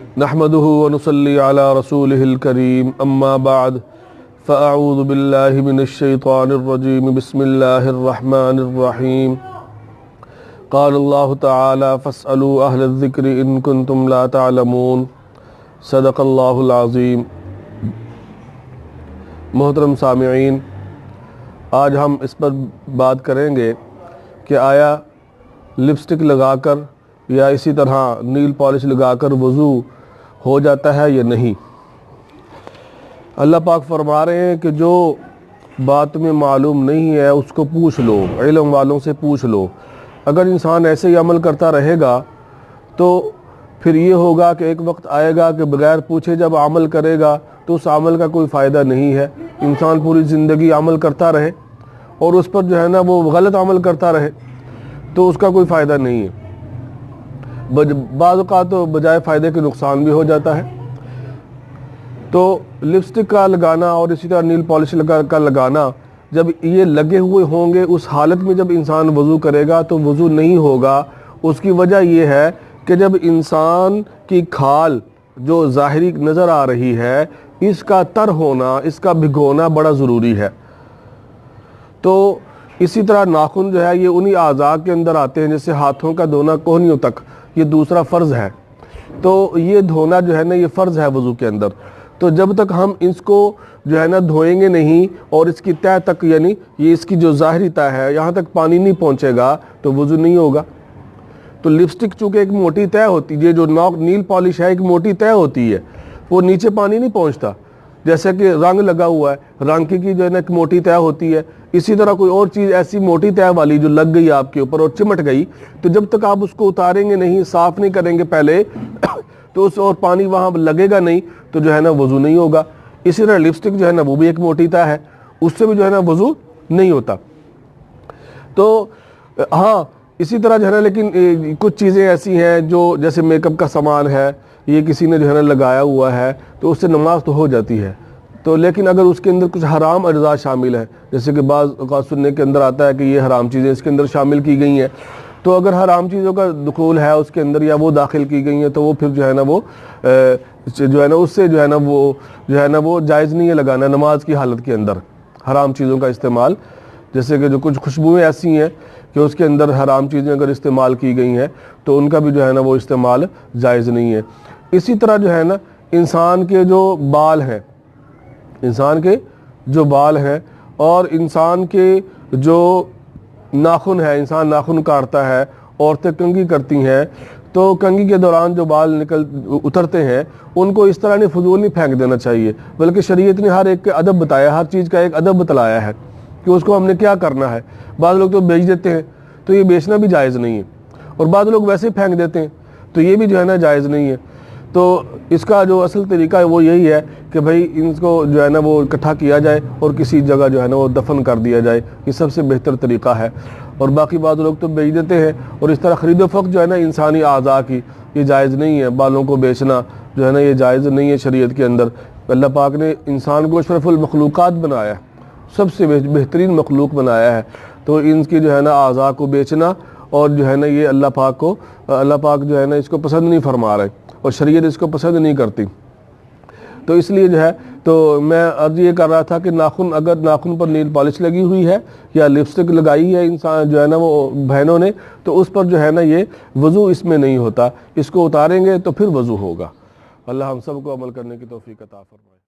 نحمده ونصلي على رسوله الكريم اما بعد فاعوذ بالله من الشيطان الرجيم بسم الله الرحمن الرحيم قال الله تعالى فاسألوا اهل الذكر ان كنتم لا تعلمون صدق اللہ العظیم۔ محترم سامعین، آج ہم اس پر بات کریں گے کہ آیا لپسٹک لگا کر یا اسی طرح نیل پالش لگا کر وضو ہو جاتا ہے یا نہیں۔ اللہ پاک فرما رہے ہیں کہ جو بات میں معلوم نہیں ہے اس کو پوچھ لو، علم والوں سے پوچھ لو۔ اگر انسان ایسے ہی عمل کرتا رہے گا تو پھر یہ ہوگا کہ ایک وقت آئے گا کہ بغیر پوچھے جب عمل کرے گا تو اس عمل کا کوئی فائدہ نہیں ہے۔ انسان پوری زندگی عمل کرتا رہے اور اس پر جو ہے نا وہ غلط عمل کرتا رہے تو اس کا کوئی فائدہ نہیں ہے۔ بعض اوقات تو بجائے فائدے کے نقصان بھی ہو جاتا ہے۔ تو لپسٹک کا لگانا اور اسی طرح نیل پالش کا لگانا جب یہ لگے ہوئے ہوں گے، اس حالت میں جب انسان وضو کرے گا تو وضو نہیں ہوگا۔ اس کی وجہ یہ ہے کہ جب انسان کی کھال جو ظاہری نظر آ رہی ہے، اس کا تر ہونا، اس کا بھگونا بڑا ضروری ہے۔ تو اسی طرح ناخن جو ہے یہ انہی اعضاء کے اندر آتے ہیں، جیسے ہاتھوں کا دھونا کوہنیوں تک، یہ دوسرا فرض ہے۔ تو یہ دھونا جو ہے نا یہ فرض ہے وضو کے اندر۔ تو جب تک ہم اس کو جو ہے نا دھوئیں گے نہیں اور اس کی تہہ تک، یعنی یہ اس کی جو ظاہری تہہ ہے یہاں تک پانی نہیں پہنچے گا تو وضو نہیں ہوگا۔ تو لپسٹک چونکہ ایک موٹی تہہ ہوتی ہے، جو نیل پالش ہے ایک موٹی تہہ ہوتی ہے، وہ نیچے پانی نہیں پہنچتا۔ جیسے کہ رنگ لگا ہوا ہے، رنگ کی جو ہے نا ایک موٹی تہہ ہوتی ہے، اسی طرح کوئی اور چیز ایسی موٹی تہہ والی جو لگ گئی آپ کے اوپر اور چمٹ گئی، تو جب تک آپ اس کو اتاریں گے نہیں، صاف نہیں کریں گے پہلے تو اس اور پانی وہاں لگے گا نہیں تو جو ہے نا وضو نہیں ہوگا۔ اسی طرح لپسٹک جو ہے نا وہ بھی ایک موٹی تہہ ہے، اس سے بھی جو ہے نا وضو نہیں ہوتا۔ تو ہاں اسی طرح جو ہے نا لیکن کچھ چیزیں ایسی ہیں جو جیسے میک اپ کا سامان ہے، یہ کسی نے جو ہے نا لگایا ہوا ہے تو اس سے نماز تو ہو جاتی ہے۔ تو لیکن اگر اس کے اندر کچھ حرام اجزاء شامل ہیں، جیسے کہ بعض اوقات سننے کے اندر آتا ہے کہ یہ حرام چیزیں اس کے اندر شامل کی گئی ہیں، تو اگر حرام چیزوں کا دخول ہے اس کے اندر یا وہ داخل کی گئی ہیں تو وہ پھر جو ہے نا وہ جو ہے نا اس سے جو ہے نا وہ جائز نہیں ہے لگانا نماز کی حالت کے اندر حرام چیزوں کا استعمال۔ جیسے کہ جو کچھ خوشبوئیں ایسی ہیں کہ اس کے اندر حرام چیزیں اگر استعمال کی گئی ہیں تو ان کا بھی جو ہے نا وہ استعمال جائز نہیں ہے۔ اسی طرح جو ہے نا انسان کے جو بال ہیں، اور انسان کے جو ناخن ہے، انسان ناخن کاٹتا ہے، عورتیں کنگھی کرتی ہیں، تو کنگھی کے دوران جو بال اترتے ہیں ان کو اس طرح نہیں فضول نہیں پھینک دینا چاہیے، بلکہ شریعت نے ہر ایک کے ادب بتایا، ہر چیز کا ایک ادب بتلایا ہے کہ اس کو ہم نے کیا کرنا ہے۔ بعض لوگ تو بیچ دیتے ہیں تو یہ بیچنا بھی جائز نہیں ہے، اور بعض لوگ ویسے ہی پھینک دیتے ہیں تو یہ بھی جو ہے نا جائز نہیں ہے۔ تو اس کا جو اصل طریقہ ہے وہ یہی ہے کہ بھائی ان کو جو ہے نا وہ اکٹھا کیا جائے اور کسی جگہ جو ہے نا وہ دفن کر دیا جائے، یہ سب سے بہتر طریقہ ہے۔ اور باقی بعض لوگ تو بیچ دیتے ہیں، اور اس طرح خرید و فروخت جو ہے نا انسانی اعضاء کی یہ جائز نہیں ہے، بالوں کو بیچنا جو ہے نا یہ جائز نہیں ہے شریعت کے اندر۔ اللہ پاک نے انسان کو اشرف المخلوقات بنایا ہے، سب سے بہترین مخلوق بنایا ہے، تو ان کی جو ہے نا اعضاء کو بیچنا اور جو ہے نا یہ اللہ پاک جو ہے نا اس کو پسند نہیں فرما رہے، اور شریعت اس کو پسند نہیں کرتی۔ تو اس لیے جو ہے تو میں عرض یہ کر رہا تھا کہ اگر ناخن پر نیل پالش لگی ہوئی ہے یا لپسٹک لگائی ہے انسان جو ہے نا وہ بہنوں نے، تو اس پر جو ہے نا یہ وضو اس میں نہیں ہوتا، اس کو اتاریں گے تو پھر وضو ہوگا۔ اللہ ہم سب کو عمل کرنے کی توفیق عطا فرمائے۔